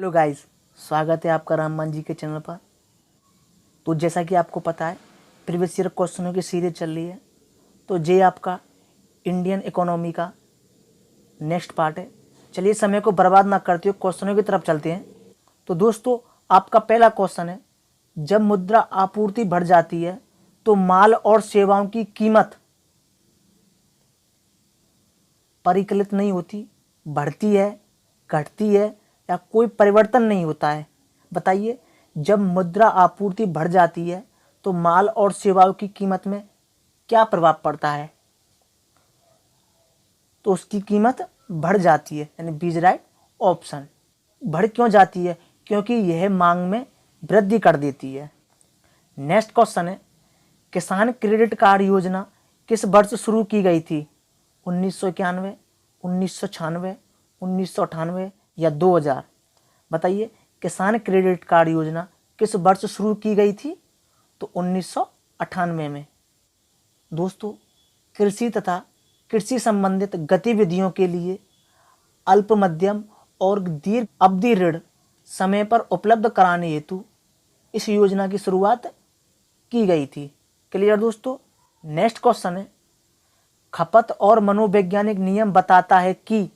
Hello guys, स्वागत है आपका राममान जी के चैनल पर। तो जैसा कि आपको पता है, प्रीवियस ईयर क्वेश्चनों की सीरीज चल रही है। तो ये आपका इंडियन इकोनॉमी का नेक्स्ट पार्ट है। चलिए समय को बर्बाद ना करते हुए क्वेश्चनों की तरफ चलते हैं। तो दोस्तों, आपका पहला क्वेश्चन है, जब मुद्रा आपूर्ति बढ़ जाती है तो माल और सेवाओं की कीमत परिकलित नहीं होती, बढ़ती है, घटती है या कोई परिवर्तन नहीं होता है। बताइए, जब मुद्रा आपूर्ति बढ़ जाती है तो माल और सेवाओं की कीमत में क्या प्रभाव पड़ता है? तो उसकी कीमत बढ़ जाती है, यानी बी इज राइट ऑप्शन। बढ़ क्यों जाती है? क्योंकि यह मांग में वृद्धि कर देती है। नेक्स्ट क्वेश्चन है, किसान क्रेडिट कार्ड योजना किस वर्ष शुरू की गई थी? 1991, 1996, 1998 या 2000? बताइए, किसान क्रेडिट कार्ड योजना किस वर्ष शुरू की गई थी? तो 1998 में। दोस्तों, कृषि तथा कृषि संबंधित गतिविधियों के लिए अल्प, मध्यम और दीर्घ अवधि ऋण समय पर उपलब्ध कराने हेतु इस योजना की शुरुआत की गई थी। क्लियर दोस्तों? नेक्स्ट क्वेश्चन है, खपत और मनोवैज्ञानिक नियम बताता है कि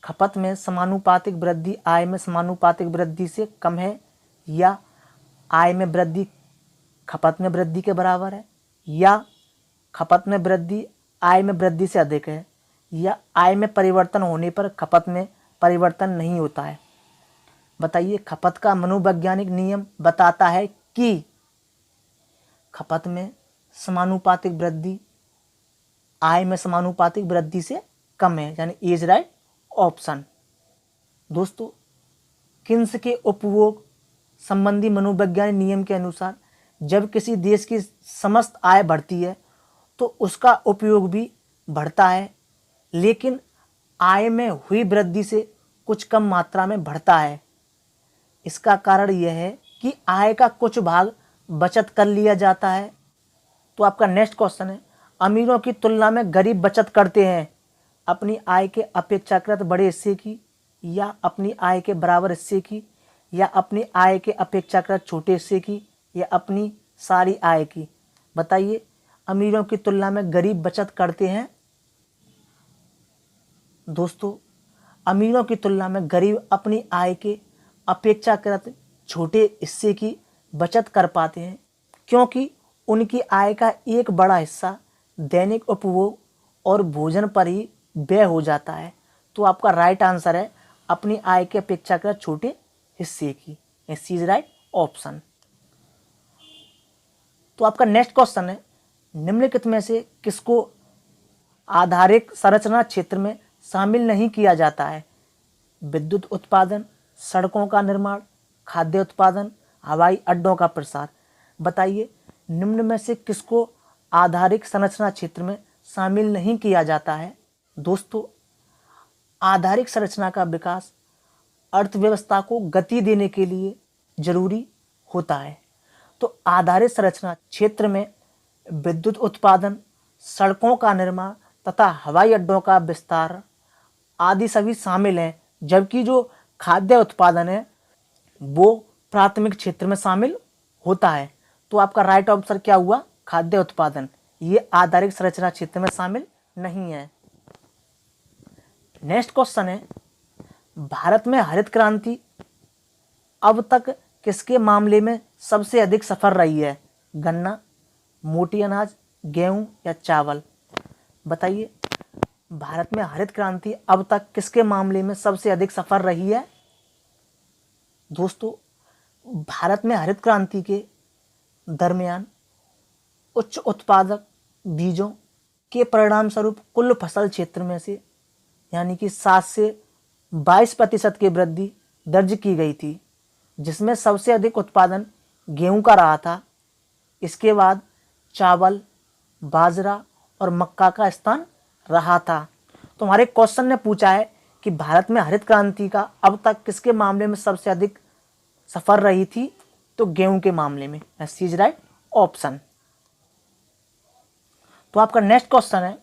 खपत में समानुपातिक वृद्धि आय में समानुपातिक वृद्धि से कम है, या आय में वृद्धि खपत में वृद्धि के बराबर है, या खपत में वृद्धि आय में वृद्धि से अधिक है, या आय में परिवर्तन होने पर खपत में परिवर्तन नहीं होता है। बताइए, खपत का मनोवैज्ञानिक नियम बताता है कि खपत में समानुपातिक वृद्धि आय में समानुपातिक वृद्धि से कम है, यानी इज राइट ऑप्शन। दोस्तों, किन्स के उपभोग संबंधी मनोवैज्ञानिक नियम के अनुसार जब किसी देश की समस्त आय बढ़ती है तो उसका उपयोग भी बढ़ता है, लेकिन आय में हुई वृद्धि से कुछ कम मात्रा में बढ़ता है। इसका कारण यह है कि आय का कुछ भाग बचत कर लिया जाता है। तो आपका नेक्स्ट क्वेश्चन है, अमीरों की तुलना में गरीब बचत करते हैं अपनी आय के अपेक्षाकृत बड़े हिस्से की, या अपनी आय के बराबर हिस्से की, या अपनी आय के अपेक्षाकृत छोटे हिस्से की, या अपनी सारी आय की? बताइए, अमीरों की तुलना में गरीब बचत करते हैं। दोस्तों, अमीरों की तुलना में गरीब अपनी आय के अपेक्षाकृत छोटे हिस्से की बचत कर पाते हैं, क्योंकि उनकी आय का एक बड़ा हिस्सा दैनिक उपभोग और भोजन पर ही व्यय हो जाता है। तो आपका राइट आंसर है अपनी आय के अपेक्षाकृत छोटे हिस्से की, सी इज राइट ऑप्शन। तो आपका नेक्स्ट क्वेश्चन है, निम्नलिखित में से किसको आधारिक संरचना क्षेत्र में शामिल नहीं किया जाता है? विद्युत उत्पादन, सड़कों का निर्माण, खाद्य उत्पादन, हवाई अड्डों का प्रसार। बताइए, निम्न में से किसको आधारिक संरचना क्षेत्र में शामिल नहीं किया जाता है? दोस्तों, आधारिक संरचना का विकास अर्थव्यवस्था को गति देने के लिए जरूरी होता है। तो आधारित संरचना क्षेत्र में विद्युत उत्पादन, सड़कों का निर्माण तथा हवाई अड्डों का विस्तार आदि सभी शामिल हैं, जबकि जो खाद्य उत्पादन है वो प्राथमिक क्षेत्र में शामिल होता है। तो आपका राइट आंसर क्या हुआ? खाद्य उत्पादन। ये आधारिक संरचना क्षेत्र में शामिल नहीं है। नेक्स्ट क्वेश्चन है, भारत में हरित क्रांति अब तक किसके मामले में सबसे अधिक सफल रही है? गन्ना, मोटी अनाज, गेहूं या चावल? बताइए, भारत में हरित क्रांति अब तक किसके मामले में सबसे अधिक सफल रही है? दोस्तों, भारत में हरित क्रांति के दरमियान उच्च उत्पादक बीजों के परिणाम स्वरूप कुल फसल क्षेत्र में से यानी कि 7 से 22% की वृद्धि दर्ज की गई थी, जिसमें सबसे अधिक उत्पादन गेहूं का रहा था। इसके बाद चावल, बाजरा और मक्का का स्थान रहा था। तो हमारे क्वेश्चन ने पूछा है कि भारत में हरित क्रांति का अब तक किसके मामले में सबसे अधिक सफल रही थी? तो गेहूं के मामले में, सी इज राइट ऑप्शन। तो आपका नेक्स्ट क्वेश्चन है,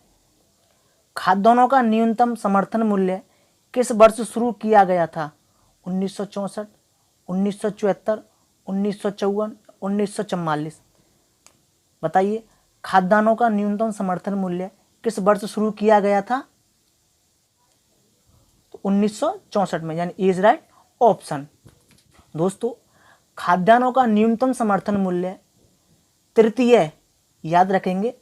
खाद्यान्नों का न्यूनतम समर्थन मूल्य किस वर्ष शुरू किया गया था? 1964, 1974, 1954, 1944? बताइए खाद्यान्नों का न्यूनतम समर्थन मूल्य किस वर्ष शुरू किया गया था? तो 1964 में, यानी इज राइट ऑप्शन। दोस्तों खाद्यान्नों का न्यूनतम समर्थन मूल्य तृतीय, याद रखेंगे,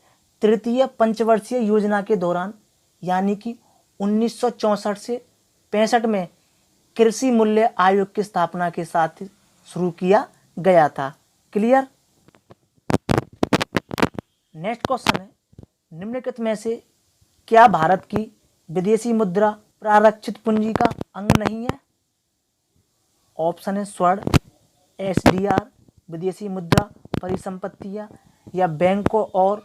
तृतीय पंचवर्षीय योजना के दौरान यानी कि 1964 से 65 में कृषि मूल्य आयोग की स्थापना के साथ शुरू किया गया था। क्लियर? नेक्स्ट क्वेश्चन है, निम्नलिखित में से क्या भारत की विदेशी मुद्रा प्रारक्षित पूंजी का अंग नहीं है? ऑप्शन है स्वर्ण, एसडीआर, विदेशी मुद्रा परिसंपत्तियां, या बैंकों और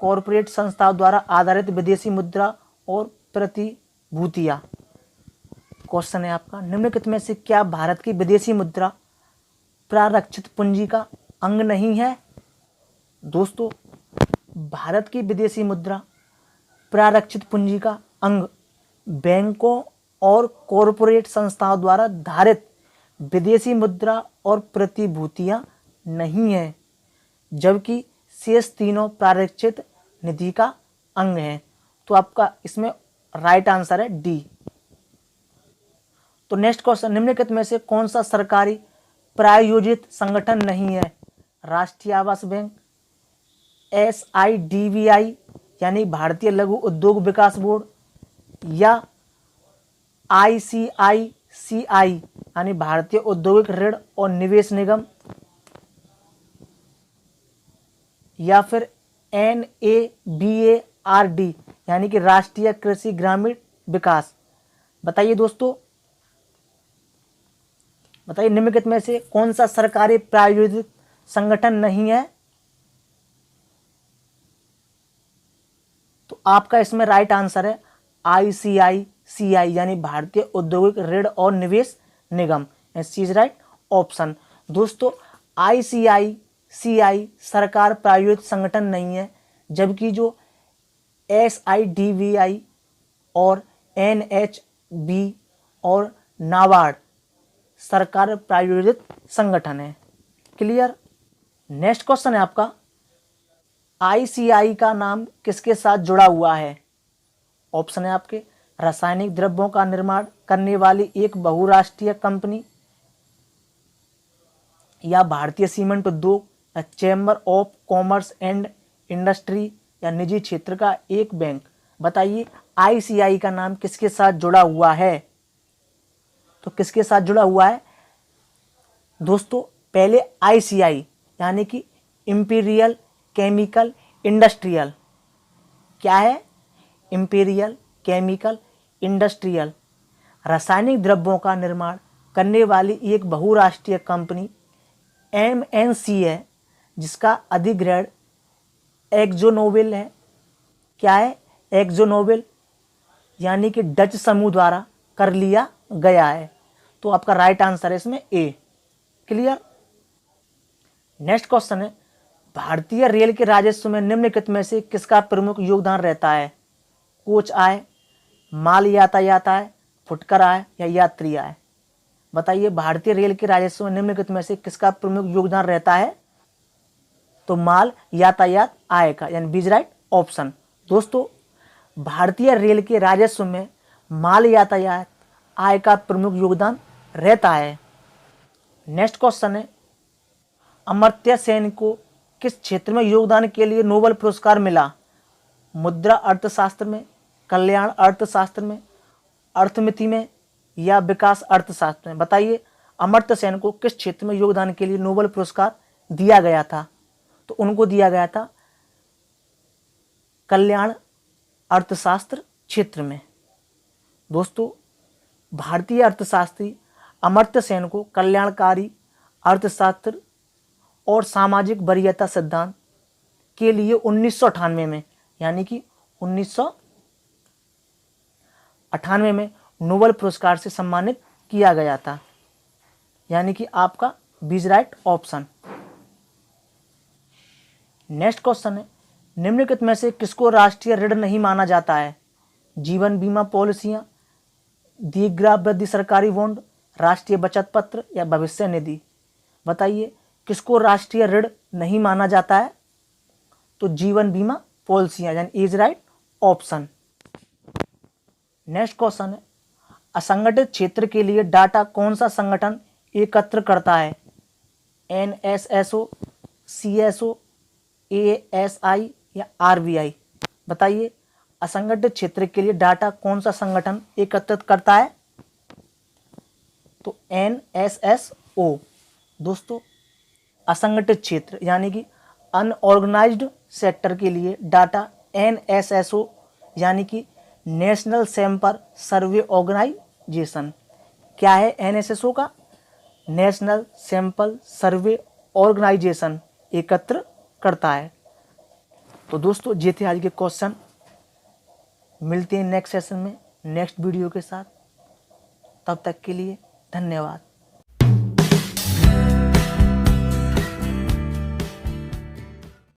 कॉरपोरेट संस्थाओं द्वारा आधारित विदेशी मुद्रा और प्रतिभूतियां। क्वेश्चन है आपका, निम्नलिखित में से क्या भारत की विदेशी मुद्रा प्रारक्षित पूंजी का अंग नहीं है? दोस्तों भारत की विदेशी मुद्रा प्रारक्षित पूंजी का अंग बैंकों और कॉरपोरेट संस्थाओं द्वारा धारित विदेशी मुद्रा और प्रतिभूतियां नहीं है, जबकि शेष तीनों प्रारक्षित निधि का अंग है। तो आपका इसमें राइट आंसर है डी। तो नेक्स्ट क्वेश्चन, निम्नलिखित में से कौन सा सरकारी प्रायोजित संगठन नहीं है? राष्ट्रीय आवास बैंक, SIDBI यानी भारतीय लघु उद्योग विकास बोर्ड, या ICICI यानी भारतीय औद्योगिक ऋण और निवेश निगम, या फिर NABARD यानी कि राष्ट्रीय कृषि ग्रामीण विकास। बताइए दोस्तों, बताइए निम्नलिखित में से कौन सा सरकारी प्रायोजित संगठन नहीं है? तो आपका इसमें राइट आंसर है ICICI यानी भारतीय औद्योगिक ऋण और निवेश निगम। Is right option. दोस्तों ICICI सरकार प्रायोजित संगठन नहीं है, जबकि जो SIDBI और NHB और नाबार्ड सरकार प्रायोजित संगठन है। क्लियर? नेक्स्ट क्वेश्चन है आपका, ICI का नाम किसके साथ जुड़ा हुआ है? ऑप्शन है आपके रासायनिक द्रव्यों का निर्माण करने वाली एक बहुराष्ट्रीय कंपनी, या भारतीय सीमेंट उद्योग, या chamber of commerce and industry, या निजी क्षेत्र का एक बैंक। बताइए ICI का नाम किसके साथ जुड़ा हुआ है? तो किसके साथ जुड़ा हुआ है? दोस्तों पहले ICI यानी कि इंपीरियल केमिकल इंडस्ट्रियल, क्या है? इंपीरियल केमिकल इंडस्ट्रियल, रासायनिक द्रव्यों का निर्माण करने वाली एक बहुराष्ट्रीय कंपनी MNC है, जिसका अधिग्रहण एक्जोनोबेल है। क्या है? एक्जोनोबेल यानी कि डच समूह द्वारा कर लिया गया है। तो आपका राइट आंसर है इसमें ए। क्लियर? नेक्स्ट क्वेश्चन है, भारतीय रेल के राजस्व में निम्नलिखित में से किसका प्रमुख योगदान रहता है? कोच आय, माल यातायात आय, फुटकर आय, या यात्री आय। बताइए भारतीय रेल के राजस्व में निम्नलिखित में से किसका प्रमुख योगदान रहता है? तो माल यातायात आय का, यानी बीज राइट ऑप्शन। दोस्तों भारतीय रेल के राजस्व में माल यातायात आय का प्रमुख योगदान रहता है। नेक्स्ट क्वेश्चन है, अमर्त्य सेन को किस क्षेत्र में योगदान के लिए नोबेल पुरस्कार मिला? मुद्रा अर्थशास्त्र में, कल्याण अर्थशास्त्र में, अर्थमिति में, या विकास अर्थशास्त्र में। बताइए अमर्त्य सेन को किस क्षेत्र में योगदान के लिए नोबेल पुरस्कार दिया गया था? तो उनको दिया गया था कल्याण अर्थशास्त्र क्षेत्र में। दोस्तों भारतीय अर्थशास्त्री अमर्त्य सेन को कल्याणकारी अर्थशास्त्र और सामाजिक वरीयता सिद्धांत के लिए 1998 में, यानी कि 1998 में नोबेल पुरस्कार से सम्मानित किया गया था, यानी कि आपका बीज राइट ऑप्शन। नेक्स्ट क्वेश्चन है, निम्नलिखित में से किसको राष्ट्रीय ऋण नहीं माना जाता है? जीवन बीमा पॉलिसियां, दीर्घावधि सरकारी बॉन्ड, राष्ट्रीय बचत पत्र या भविष्य निधि। बताइए किसको राष्ट्रीय ऋण नहीं माना जाता है? तो जीवन बीमा पॉलिसियां, यानी is right option. Next question है, असंगठित क्षेत्र के लिए डाटा कौन सा संगठन एकत्र करता है? NSSO, CSO, ASI या RBI। बताइए असंगठित क्षेत्र के लिए डाटा कौन सा संगठन एकत्रित करता है? तो NSSO। दोस्तों असंगठित क्षेत्र यानी कि अनऑर्गेनाइज्ड सेक्टर के लिए डाटा NSSO यानी कि नेशनल सैंपल सर्वे ऑर्गेनाइजेशन। क्या है NSSO का? नेशनल सैंपल सर्वे ऑर्गेनाइजेशन एकत्र करता है। तो दोस्तों ये थे आज के क्वेश्चन। मिलते हैं नेक्स्ट सेशन में नेक्स्ट वीडियो के साथ। तब तक के लिए धन्यवाद।